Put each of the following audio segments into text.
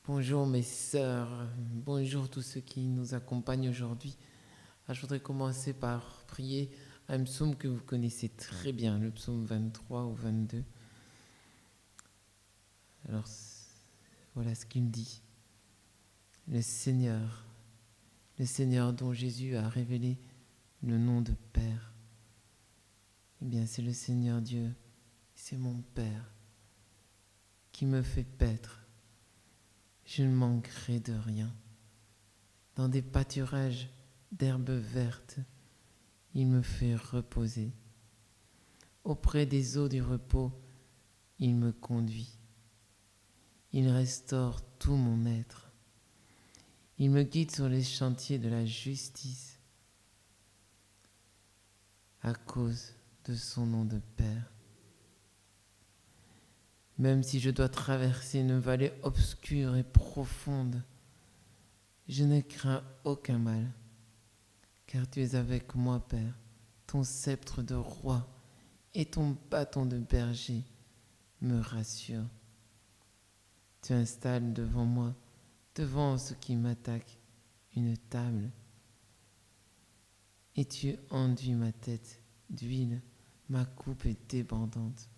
Bonjour mes sœurs, bonjour tous ceux qui nous accompagnent aujourd'hui. Je voudrais commencer par prier un psaume que vous connaissez très bien, le psaume 23 ou 22. Alors voilà ce qu'il dit. Le Seigneur dont Jésus a révélé le nom de Père, eh bien c'est le Seigneur Dieu, c'est mon Père qui me fait paître. Je ne manquerai de rien. Dans des pâturages d'herbes vertes, il me fait reposer. Auprès des eaux du repos, il me conduit. Il restaure tout mon être. Il me guide sur les chantiers de la justice à cause de son nom de Père. Même si je dois traverser une vallée obscure et profonde, je ne crains aucun mal, car tu es avec moi, Père. Ton sceptre de roi et ton bâton de berger me rassurent. Tu installes devant moi, devant ceux qui m'attaquent, une table, et tu enduis ma tête d'huile, ma coupe est débordante.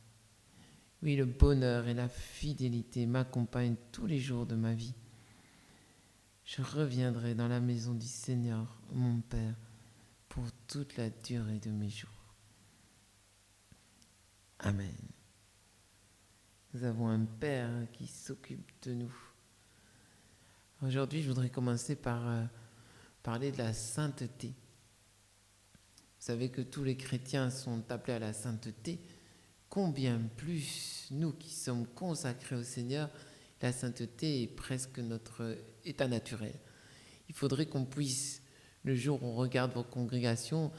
Oui, le bonheur et la fidélité m'accompagnent tous les jours de ma vie. Je reviendrai dans la maison du Seigneur, mon Père, pour toute la durée de mes jours. Amen. Nous avons un Père qui s'occupe de nous. Aujourd'hui, je voudrais commencer par parler de la sainteté. Vous savez que tous les chrétiens sont appelés à la sainteté. Combien plus nous qui sommes consacrés au Seigneur, la sainteté est presque notre état naturel. Il faudrait qu'on puisse, le jour où on regarde vos congrégations,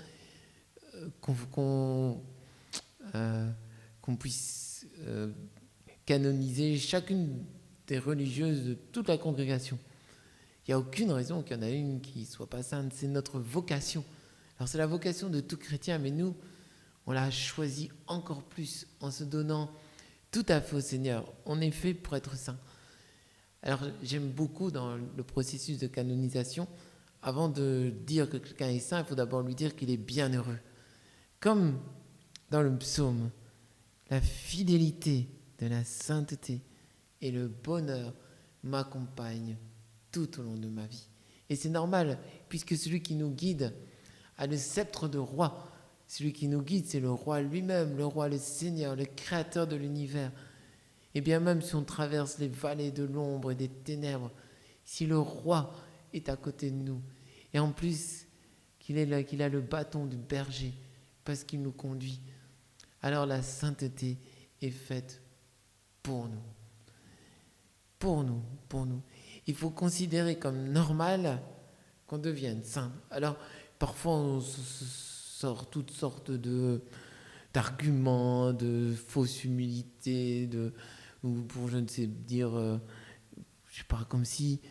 qu'on puisse canoniser chacune des religieuses de toute la congrégation. Il n'y a aucune raison qu'il y en a une qui ne soit pas sainte, c'est notre vocation. Alors c'est la vocation de tout chrétien, mais nous, on l'a choisi encore plus en se donnant tout à fait au Seigneur. On est fait pour être saint. Alors j'aime beaucoup dans le processus de canonisation, avant de dire que quelqu'un est saint, il faut d'abord lui dire qu'il est bienheureux. Comme dans le psaume, la fidélité de la sainteté et le bonheur m'accompagnent tout au long de ma vie. Et c'est normal, puisque celui qui nous guide a le sceptre de roi. Celui qui nous guide, c'est le roi lui-même, le roi, le Seigneur, le créateur de l'univers. Et bien même si on traverse les vallées de l'ombre et des ténèbres, si le roi est à côté de nous, et en plus qu'il a le bâton du berger, parce qu'il nous conduit, alors la sainteté est faite pour nous. Pour nous, pour nous. Il faut considérer comme normal qu'on devienne saint. Alors, parfois, on sort toutes sortes d'arguments, de fausse humilité, ou pour, je ne sais, dire, je sais pas, comme si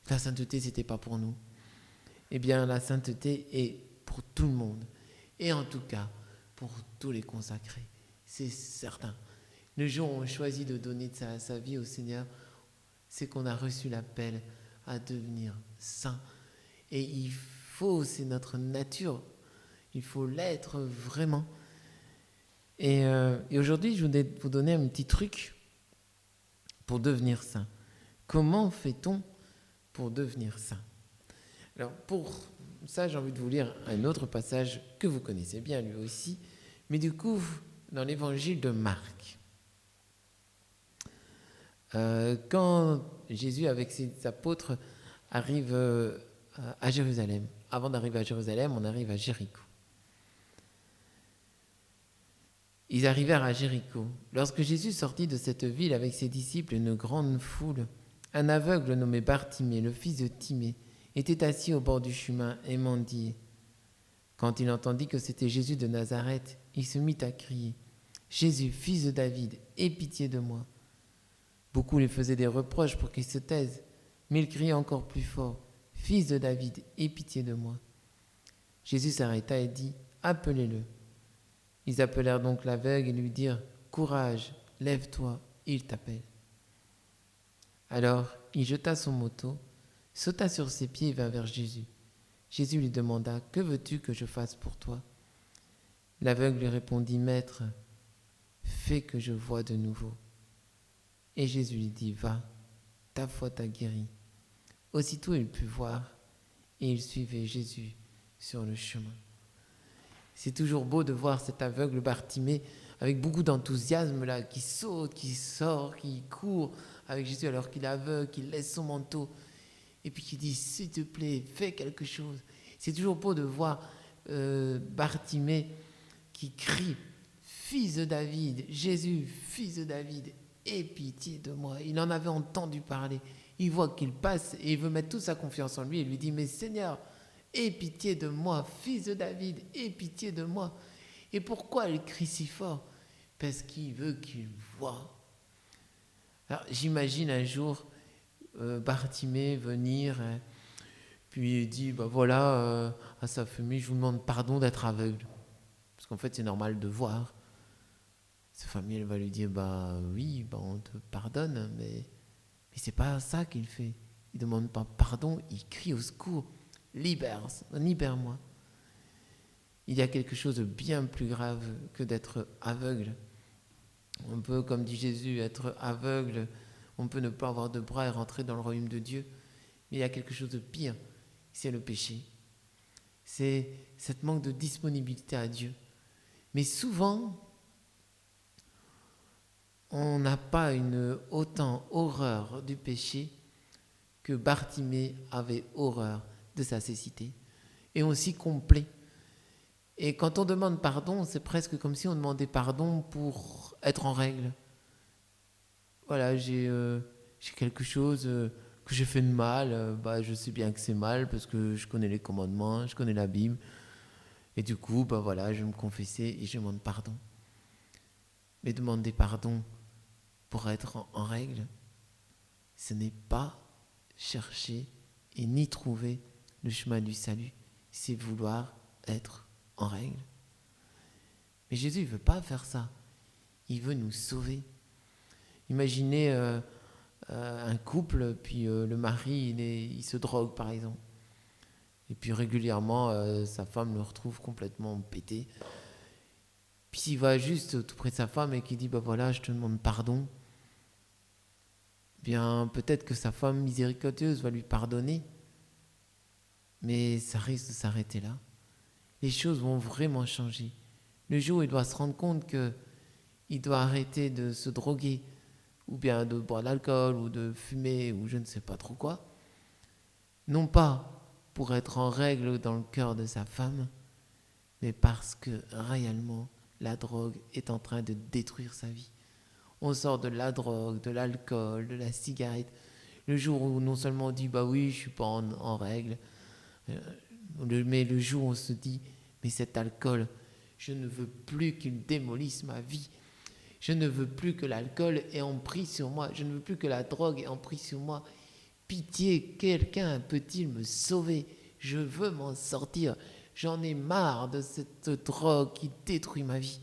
la sainteté, c'était pas pour nous. Eh bien, la sainteté est pour tout le monde. Et en tout cas, pour tous les consacrés. C'est certain. Le jour où on choisit de donner sa vie au Seigneur, c'est qu'on a reçu l'appel à devenir saint. Et il faut, c'est notre nature, il faut l'être vraiment. Et aujourd'hui, je voudrais vous donner un petit truc pour devenir saint. Comment fait-on pour devenir saint? Alors pour ça, j'ai envie de vous lire un autre passage que vous connaissez bien lui aussi, mais du coup, dans l'évangile de Marc. Quand Jésus, avec ses apôtres, arrive à Jérusalem, avant d'arriver à Jérusalem, on arrive à Jéricho. Ils arrivèrent à Jéricho. Lorsque Jésus sortit de cette ville avec ses disciples et une grande foule, un aveugle nommé Bartimée, le fils de Timée, était assis au bord du chemin et mendiait. Quand il entendit que c'était Jésus de Nazareth, il se mit à crier « Jésus, fils de David, aie pitié de moi !» Beaucoup lui faisaient des reproches pour qu'il se taise, mais il criait encore plus fort « Fils de David, aie pitié de moi !» Jésus s'arrêta et dit « Appelez-le !» Ils appelèrent donc l'aveugle et lui dirent « Courage, lève-toi, il t'appelle !» Alors, il jeta son manteau, sauta sur ses pieds et vint vers Jésus. Jésus lui demanda, « Que veux-tu que je fasse pour toi ?» L'aveugle lui répondit, « Maître, fais que je voie de nouveau. » Et Jésus lui dit, « Va, ta foi t'a guéri. » Aussitôt il put voir, et il suivait Jésus sur le chemin. C'est toujours beau de voir cet aveugle Bartimée avec beaucoup d'enthousiasme là, qui saute, qui sort, qui court avec Jésus alors qu'il est aveugle, qui laisse son manteau et puis qui dit, s'il te plaît, fais quelque chose. C'est toujours beau de voir Bartimée qui crie, fils de David, Jésus, fils de David, aie pitié de moi. Il en avait entendu parler. Il voit qu'il passe et il veut mettre toute sa confiance en lui et lui dit, mais Seigneur, aie pitié de moi, fils de David, aie pitié de moi. Et pourquoi il crie si fort? Parce qu'il veut qu'il voie. Alors j'imagine un jour Bartimée venir, puis il dit, voilà, à sa famille, je vous demande pardon d'être aveugle. Parce qu'en fait, c'est normal de voir. Sa famille, elle va lui dire, oui, on te pardonne, mais c'est pas ça qu'il fait. Il demande pas pardon, il crie au secours. Libère-moi. Il y a quelque chose de bien plus grave que d'être aveugle. On peut, comme dit Jésus, être aveugle, on peut ne pas avoir de bras et rentrer dans le royaume de Dieu. Mais il y a quelque chose de pire, c'est le péché. C'est cette manque de disponibilité à Dieu. Mais souvent, on n'a pas une autant horreur du péché que Bartimée avait horreur de sa cécité. Et on s'y complaît. Et quand on demande pardon, c'est presque comme si on demandait pardon pour être en règle. Voilà, j'ai quelque chose que j'ai fait de mal, je sais bien que c'est mal parce que je connais les commandements, je connais la Bible. Et du coup, je vais me confesser et je demande pardon. Mais demander pardon pour être en règle, ce n'est pas chercher et ni trouver le chemin du salut, c'est vouloir être en règle. Mais Jésus ne veut pas faire ça. Il veut nous sauver. Imaginez un couple, puis le mari, il se drogue par exemple. Et puis régulièrement, sa femme le retrouve complètement pété. Puis s'il va juste tout près de sa femme et qu'il dit, je te demande pardon, bien peut-être que sa femme miséricordieuse va lui pardonner, mais ça risque de s'arrêter là. Les choses vont vraiment changer. Le jour où il doit se rendre compte qu'il doit arrêter de se droguer, ou bien de boire de l'alcool, ou de fumer, ou je ne sais pas trop quoi, non pas pour être en règle dans le cœur de sa femme, mais parce que réellement, la drogue est en train de détruire sa vie. On sort de la drogue, de l'alcool, de la cigarette. Le jour où non seulement on dit, oui, je ne suis pas en règle, mais le jour où on se dit, mais cet alcool, je ne veux plus qu'il démolisse ma vie. Je ne veux plus que l'alcool ait emprise sur moi. Je ne veux plus que la drogue ait emprise sur moi. Pitié, quelqu'un peut-il me sauver? Je veux m'en sortir. J'en ai marre de cette drogue qui détruit ma vie.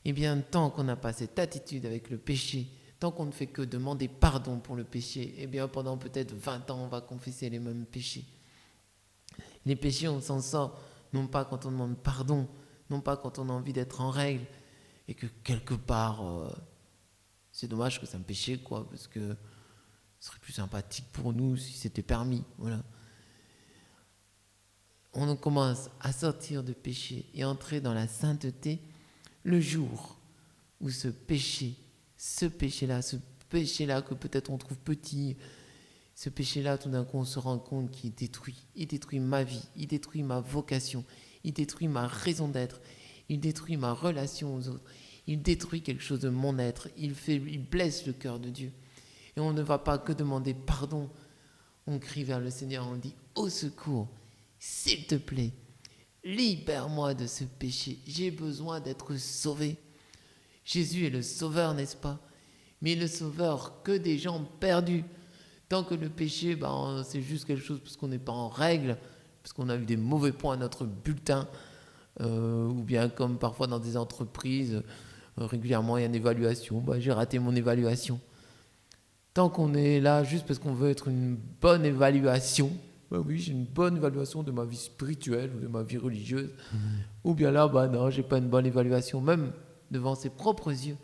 Eh bien, tant qu'on n'a pas cette attitude avec le péché, tant qu'on ne fait que demander pardon pour le péché, eh bien, pendant peut-être 20 ans, on va confesser les mêmes péchés. Les péchés, on s'en sort, non pas quand on demande pardon, non pas quand on a envie d'être en règle, et que quelque part, c'est dommage que c'est un péché, parce que ce serait plus sympathique pour nous si c'était permis, voilà. On commence à sortir de péché et entrer dans la sainteté le jour où ce péché-là que peut-être on trouve petit, ce péché-là, tout d'un coup, on se rend compte qu'il détruit. Il détruit ma vie, il détruit ma vocation, il détruit ma raison d'être, il détruit ma relation aux autres, il détruit quelque chose de mon être, il blesse le cœur de Dieu. Et on ne va pas que demander pardon, on crie vers le Seigneur, on dit « Au secours, s'il te plaît, libère-moi de ce péché, j'ai besoin d'être sauvé. » Jésus est le sauveur, n'est-ce pas? Mais le sauveur que des gens perdus. Tant que le péché, c'est juste quelque chose parce qu'on n'est pas en règle, parce qu'on a eu des mauvais points à notre bulletin, ou bien comme parfois dans des entreprises, régulièrement il y a une évaluation, j'ai raté mon évaluation. Tant qu'on est là juste parce qu'on veut être une bonne évaluation, ben oui, j'ai une bonne évaluation de ma vie spirituelle ou de ma vie religieuse, ou bien là, bah non, j'ai pas une bonne évaluation, même devant ses propres yeux.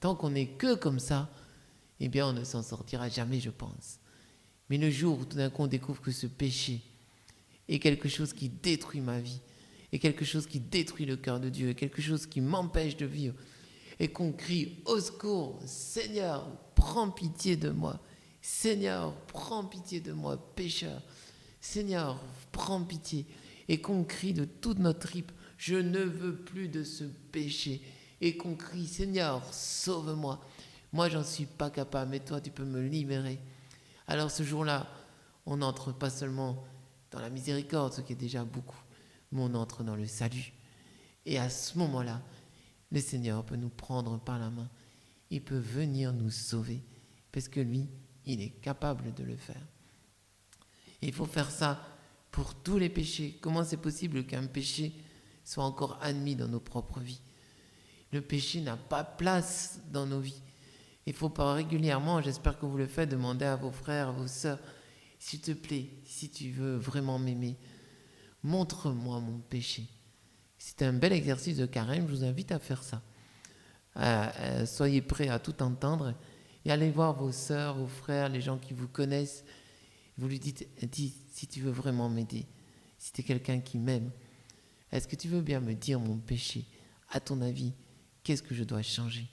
Tant qu'on n'est que comme ça, eh bien on ne s'en sortira jamais, je pense. Mais le jour où tout d'un coup on découvre que ce péché est quelque chose qui détruit ma vie, est quelque chose qui détruit le cœur de Dieu, est quelque chose qui m'empêche de vivre, et qu'on crie au secours, Seigneur, prends pitié de moi. Seigneur, prends pitié de moi, pécheur. Seigneur, prends pitié. Et qu'on crie de toute notre tripe, je ne veux plus de ce péché. Et qu'on crie, Seigneur, sauve-moi. Moi, j'en suis pas capable, mais toi, tu peux me libérer. Alors ce jour-là, on n'entre pas seulement dans la miséricorde, ce qui est déjà beaucoup, mais on entre dans le salut. Et à ce moment-là, le Seigneur peut nous prendre par la main. Il peut venir nous sauver. Parce que lui, il est capable de le faire. Et il faut faire ça pour tous les péchés. Comment c'est possible qu'un péché soit encore admis dans nos propres vies? Le péché n'a pas place dans nos vies. Il faut pas régulièrement, j'espère que vous le faites, demander à vos frères, à vos sœurs, s'il te plaît, si tu veux vraiment m'aimer, montre-moi mon péché. C'est un bel exercice de carême, je vous invite à faire ça. Soyez prêts à tout entendre et allez voir vos sœurs, vos frères, les gens qui vous connaissent. Vous lui dites, dis, si tu veux vraiment m'aider, si tu es quelqu'un qui m'aime, est-ce que tu veux bien me dire mon péché? À ton avis, qu'est-ce que je dois changer?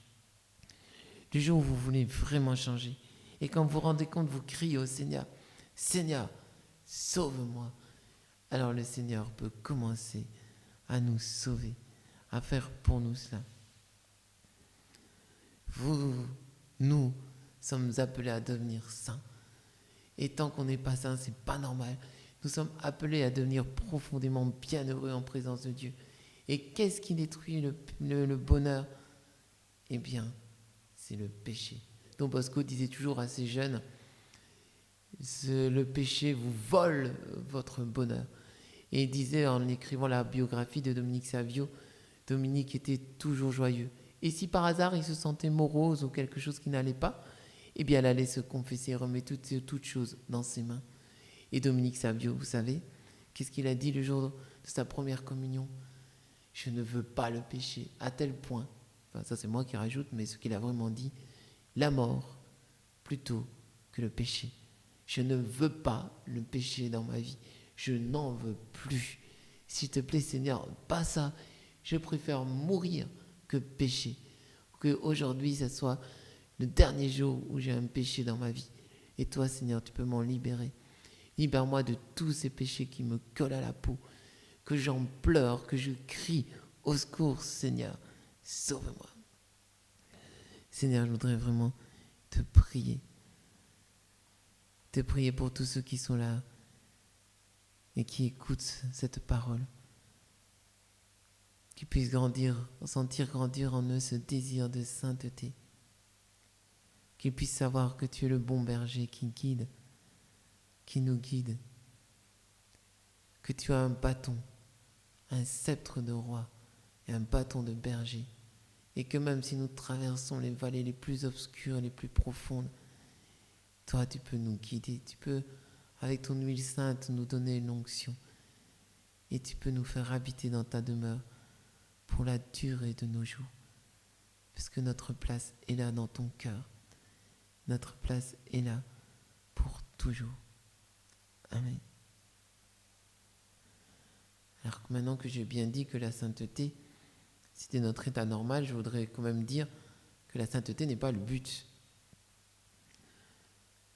Le jour où vous voulez vraiment changer, et quand vous vous rendez compte, vous criez au Seigneur, Seigneur, sauve-moi. Alors le Seigneur peut commencer à nous sauver, à faire pour nous cela. Nous sommes appelés à devenir saints. Et tant qu'on n'est pas saint, c'est pas normal. Nous sommes appelés à devenir profondément bienheureux en présence de Dieu. Et qu'est-ce qui détruit le bonheur? Eh bien, c'est le péché. Don Bosco disait toujours à ses jeunes, le péché vous vole votre bonheur. Et il disait en écrivant la biographie de Dominique Savio, Dominique était toujours joyeux. Et si par hasard il se sentait morose ou quelque chose qui n'allait pas, eh bien elle allait se confesser et remettre toutes choses dans ses mains. Et Dominique Savio, vous savez, qu'est-ce qu'il a dit le jour de sa première communion? Je ne veux pas le péché, à tel point, enfin ça c'est moi qui rajoute, mais ce qu'il a vraiment dit, la mort plutôt que le péché. Je ne veux pas le péché dans ma vie, je n'en veux plus. S'il te plaît Seigneur, pas ça, je préfère mourir que pécher. Que aujourd'hui, ça soit le dernier jour où j'ai un péché dans ma vie. Et toi, Seigneur, tu peux m'en libérer. Libère-moi de tous ces péchés qui me collent à la peau, que j'en pleure, que je crie au secours, Seigneur, sauve-moi. Seigneur, je voudrais vraiment te prier pour tous ceux qui sont là et qui écoutent cette parole. Qu'ils puissent sentir grandir en eux ce désir de sainteté. Qu'ils puissent savoir que tu es le bon berger qui guide, qui nous guide. Que tu as un bâton, un sceptre de roi et un bâton de berger. Et que même si nous traversons les vallées les plus obscures, les plus profondes, toi tu peux nous guider. Tu peux, avec ton huile sainte, nous donner une onction. Et tu peux nous faire habiter dans ta demeure pour la durée de nos jours. Parce que notre place est là dans ton cœur. Notre place est là pour toujours. Amen. Alors que maintenant que j'ai bien dit que la sainteté, c'était notre état normal, je voudrais quand même dire que la sainteté n'est pas le but.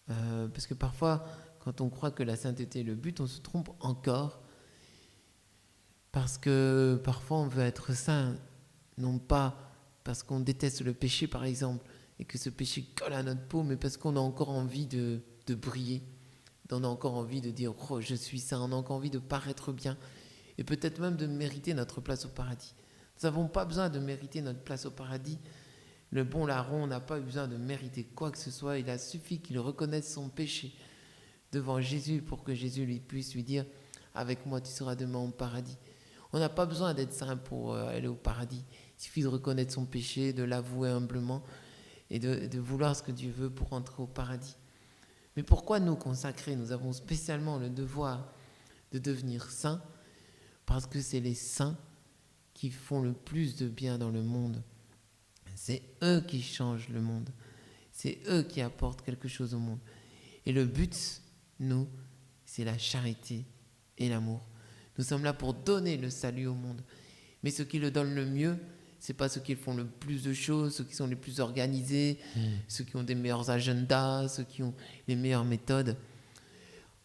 Parce que parfois, quand on croit que la sainteté est le but, on se trompe encore. Parce que parfois on veut être saint, non pas parce qu'on déteste le péché par exemple, et que ce péché colle à notre peau, mais parce qu'on a encore envie de briller, on a encore envie de dire « Oh, je suis saint », on a encore envie de paraître bien, et peut-être même de mériter notre place au paradis. Nous n'avons pas besoin de mériter notre place au paradis. Le bon larron n'a pas besoin de mériter quoi que ce soit, il a suffi qu'il reconnaisse son péché devant Jésus pour que Jésus puisse lui dire « Avec moi, tu seras demain au paradis ». On n'a pas besoin d'être saint pour aller au paradis. Il suffit de reconnaître son péché, de l'avouer humblement et de vouloir ce que Dieu veut pour entrer au paradis. Mais pourquoi nous consacrer? Nous avons spécialement le devoir de devenir saints, parce que c'est les saints qui font le plus de bien dans le monde. C'est eux qui changent le monde. C'est eux qui apportent quelque chose au monde. Et le but, nous, c'est la charité et l'amour. Nous sommes là pour donner le salut au monde. Mais ceux qui le donnent le mieux, ce n'est pas ceux qui font le plus de choses, ceux qui sont les plus organisés, ceux qui ont des meilleurs agendas, ceux qui ont les meilleures méthodes.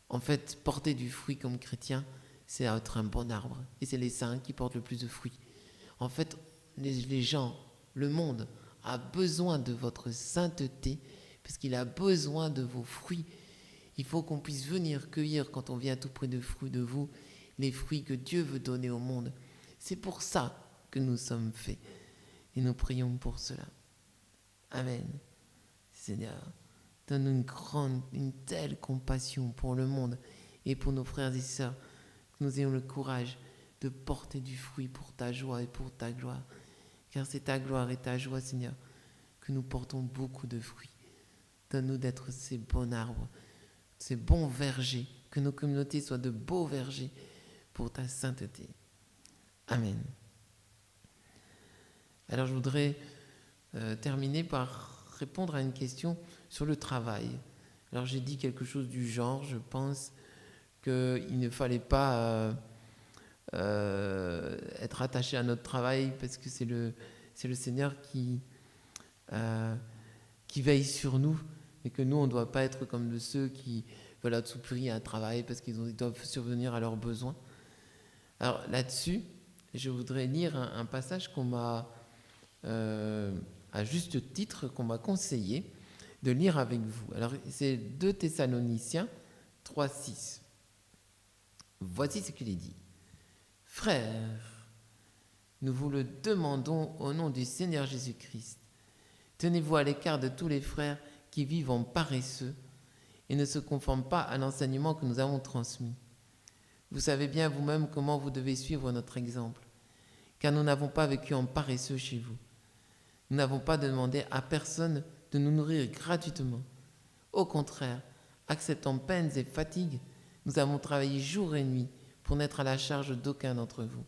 En fait, porter du fruit comme chrétien, c'est être un bon arbre. Et c'est les saints qui portent le plus de fruits. En fait, les gens, le monde, a besoin de votre sainteté, parce qu'il a besoin de vos fruits. Il faut qu'on puisse venir cueillir, quand on vient tout près de vous, les fruits que Dieu veut donner au monde. C'est pour ça que nous sommes faits. Et nous prions pour cela. Amen. Seigneur, donne-nous une telle compassion pour le monde et pour nos frères et sœurs, que nous ayons le courage de porter du fruit pour ta joie et pour ta gloire. Car c'est ta gloire et ta joie, Seigneur, que nous portons beaucoup de fruits. Donne-nous d'être ces bons arbres, ces bons vergers, que nos communautés soient de beaux vergers pour ta sainteté. Amen. Alors je voudrais terminer par répondre à une question sur le travail. Alors j'ai dit quelque chose du genre, je pense qu'il ne fallait pas être attaché à notre travail parce que c'est le Seigneur qui veille sur nous et que nous on ne doit pas être comme de ceux qui veulent à tout prix un travail parce qu'ils doivent survenir à leurs besoins. Alors là-dessus, je voudrais lire un passage qu'on m'a, à juste titre, qu'on m'a conseillé de lire avec vous. Alors c'est 2 Thessaloniciens 3,6. Voici ce qu'il est dit. Frères, nous vous le demandons au nom du Seigneur Jésus-Christ. Tenez-vous à l'écart de tous les frères qui vivent en paresseux et ne se conforment pas à l'enseignement que nous avons transmis. Vous savez bien vous-même comment vous devez suivre notre exemple, car nous n'avons pas vécu en paresseux chez vous. Nous n'avons pas demandé à personne de nous nourrir gratuitement. Au contraire, acceptant peines et fatigues, nous avons travaillé jour et nuit pour n'être à la charge d'aucun d'entre vous.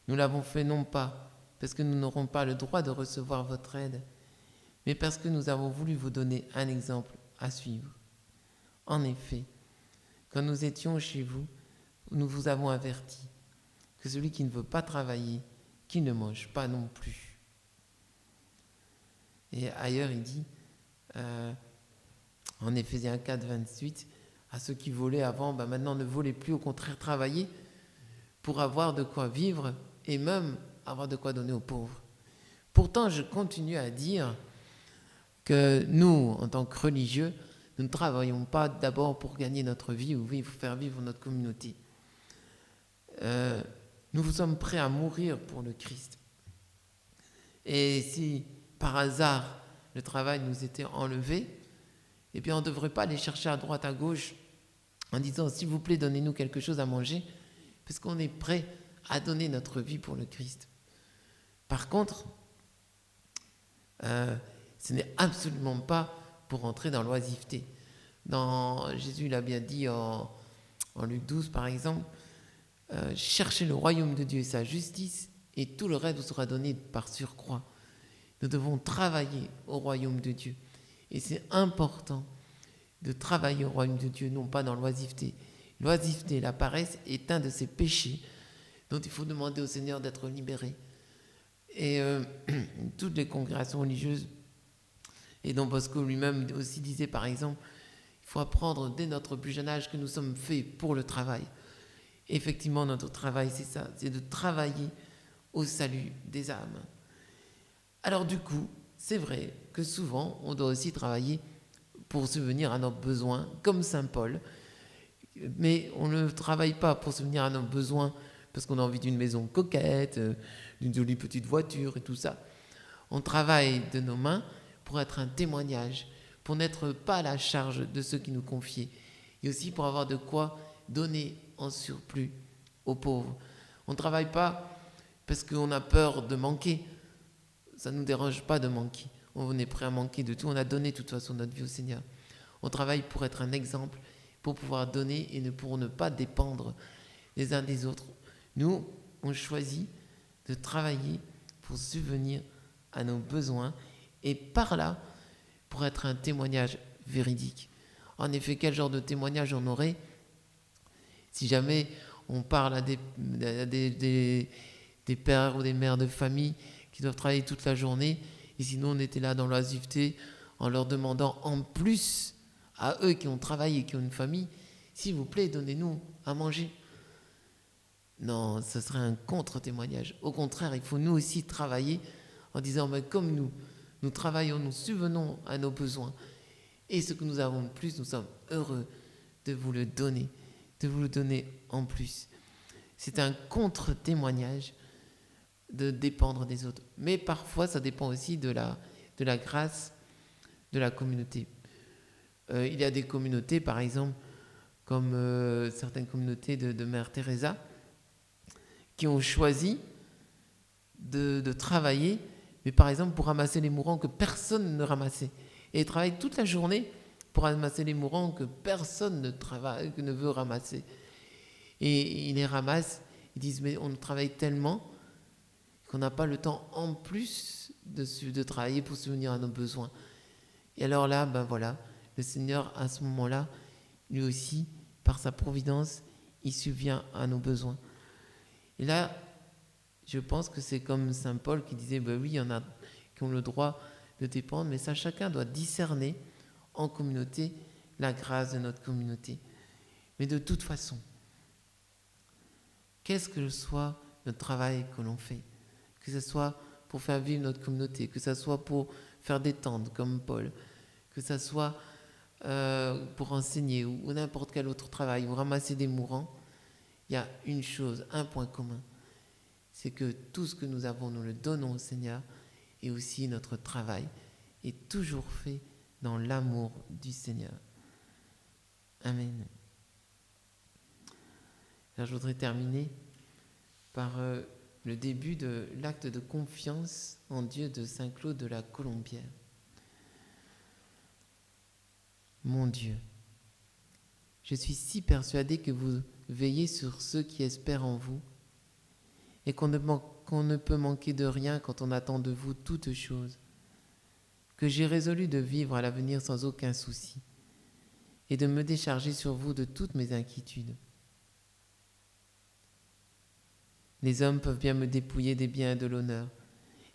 Nous l'avons fait non pas parce que nous n'aurons pas le droit de recevoir votre aide, mais parce que nous avons voulu vous donner un exemple à suivre. En effet, quand nous étions chez vous, nous vous avons averti que celui qui ne veut pas travailler, qu'il ne mange pas non plus. Et ailleurs, il dit, en Éphésiens 4, 28, à ceux qui volaient avant, maintenant ne volez plus, au contraire travaillez pour avoir de quoi vivre et même avoir de quoi donner aux pauvres. Pourtant, je continue à dire que nous, en tant que religieux, nous ne travaillons pas d'abord pour gagner notre vie ou faire vivre notre communauté. Nous sommes prêts à mourir pour le Christ. Et si par hasard le travail nous était enlevé, eh bien on ne devrait pas aller chercher à droite, à gauche en disant s'il vous plaît donnez-nous quelque chose à manger, parce qu'on est prêt à donner notre vie pour le Christ. Par contre, ce n'est absolument pas pour entrer dans l'oisiveté. Jésus l'a bien dit en Luc 12 par exemple, cherchez le royaume de Dieu et sa justice et tout le reste vous sera donné par surcroît. Nous devons travailler au royaume de Dieu et c'est important de travailler au royaume de Dieu, non pas dans l'oisiveté. L'oisiveté, la paresse est un de ces péchés dont il faut demander au Seigneur d'être libéré. Et toutes les congrégations religieuses, et Don Bosco lui-même aussi disait par exemple, il faut apprendre dès notre plus jeune âge que nous sommes faits pour le travail. Effectivement, notre travail, c'est ça, c'est de travailler au salut des âmes. Alors du coup, c'est vrai que souvent, on doit aussi travailler pour subvenir à nos besoins, comme Saint Paul. Mais on ne travaille pas pour subvenir à nos besoins parce qu'on a envie d'une maison coquette, d'une jolie petite voiture et tout ça. On travaille de nos mains pour être un témoignage, pour n'être pas à la charge de ceux qui nous confient, et aussi pour avoir de quoi donner en surplus aux pauvres. On ne travaille pas parce qu'on a peur de manquer. Ça ne nous dérange pas de manquer. on est prêt à manquer de tout, on a donné de toute façon notre vie au Seigneur. On travaille pour être un exemple, pour pouvoir donner et pour ne pas dépendre les uns des autres. Nous, on choisit de travailler pour subvenir à nos besoins et par là, pour être un témoignage véridique. En effet, quel genre de témoignage on aurait si jamais on parle à des pères ou des mères de famille qui doivent travailler toute la journée et sinon on était là dans l'oisiveté en leur demandant en plus à eux qui ont travaillé et qui ont une famille, s'il vous plaît, donnez-nous à manger. Non, ce serait un contre-témoignage. Au contraire, il faut nous aussi travailler en disant, mais comme nous travaillons, nous subvenons à nos besoins. Et ce que nous avons de plus, nous sommes heureux de vous le donner en plus. C'est un contre-témoignage de dépendre des autres. Mais parfois, ça dépend aussi de la grâce de la communauté. Il y a des communautés, par exemple, comme certaines communautés de Mère Teresa, qui ont choisi de travailler, mais par exemple pour ramasser les mourants que personne ne ramassait. Et ils travaillent toute la journée pour ramasser les mourants que personne ne veut ramasser. Et ils les ramassent, ils disent, mais on travaille tellement qu'on n'a pas le temps en plus de travailler pour subvenir à nos besoins. Et alors là, ben voilà, le Seigneur, à ce moment-là, lui aussi, par sa providence, il subvient à nos besoins. Et là, je pense que c'est comme Saint Paul qui disait, ben oui, il y en a qui ont le droit de dépendre, mais ça, chacun doit discerner en communauté la grâce de notre communauté. Mais de toute façon, qu'est-ce que soit notre travail que l'on fait, que ce soit pour faire vivre notre communauté, que ce soit pour faire des tentes comme Paul, que ce soit pour enseigner ou n'importe quel autre travail, ou ramasser des mourants, il y a une chose, un point commun, c'est que tout ce que nous avons, nous le donnons au Seigneur, et aussi notre travail est toujours fait dans l'amour du Seigneur. Amen. Alors, je voudrais terminer par le début de l'acte de confiance en Dieu de Saint Claude de la Colombière. Mon Dieu, je suis si persuadé que vous veillez sur ceux qui espèrent en vous et qu'on ne peut manquer de rien quand on attend de vous toutes choses, que j'ai résolu de vivre à l'avenir sans aucun souci et de me décharger sur vous de toutes mes inquiétudes. Les hommes peuvent bien me dépouiller des biens et de l'honneur.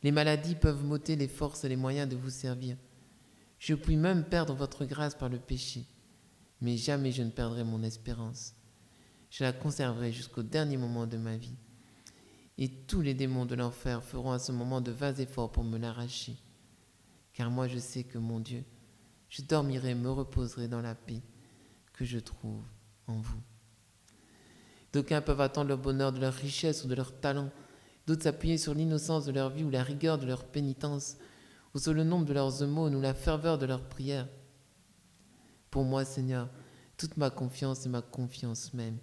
Les maladies peuvent m'ôter les forces et les moyens de vous servir. Je puis même perdre votre grâce par le péché, mais jamais je ne perdrai mon espérance. Je la conserverai jusqu'au dernier moment de ma vie. Et tous les démons de l'enfer feront à ce moment de vains efforts pour me l'arracher. Car moi je sais que, mon Dieu, je dormirai et me reposerai dans la paix que je trouve en vous. D'aucuns peuvent attendre le bonheur de leur richesse ou de leur talent, d'autres s'appuyer sur l'innocence de leur vie ou la rigueur de leur pénitence, ou sur le nombre de leurs aumônes ou la ferveur de leurs prières. Pour moi, Seigneur, toute ma confiance est ma confiance même.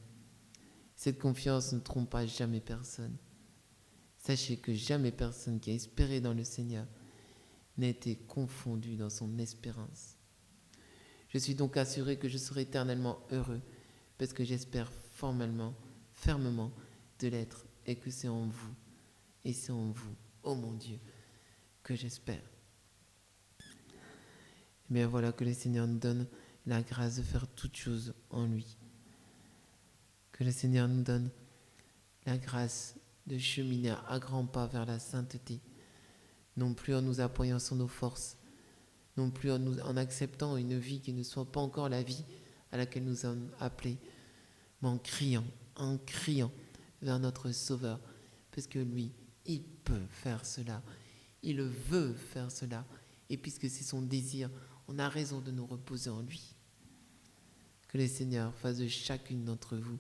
Cette confiance ne trompera jamais personne. Sachez que jamais personne qui a espéré dans le Seigneur n'a été confondu dans son espérance. Je suis donc assuré que je serai éternellement heureux, parce que j'espère fermement de l'être, et que c'est en vous, et c'est en vous, ô mon Dieu, que j'espère. Et bien voilà, que le Seigneur nous donne la grâce de faire toutes choses en lui. Que le Seigneur nous donne la grâce de cheminer à grands pas vers la sainteté, non plus en nous appuyant sur nos forces, non plus en acceptant une vie qui ne soit pas encore la vie à laquelle nous sommes appelés, mais en criant vers notre Sauveur, parce que lui, il peut faire cela, il veut faire cela, et puisque c'est son désir, on a raison de nous reposer en lui. Que le Seigneur fasse de chacune d'entre vous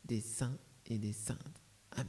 des saints et des saintes. Amen.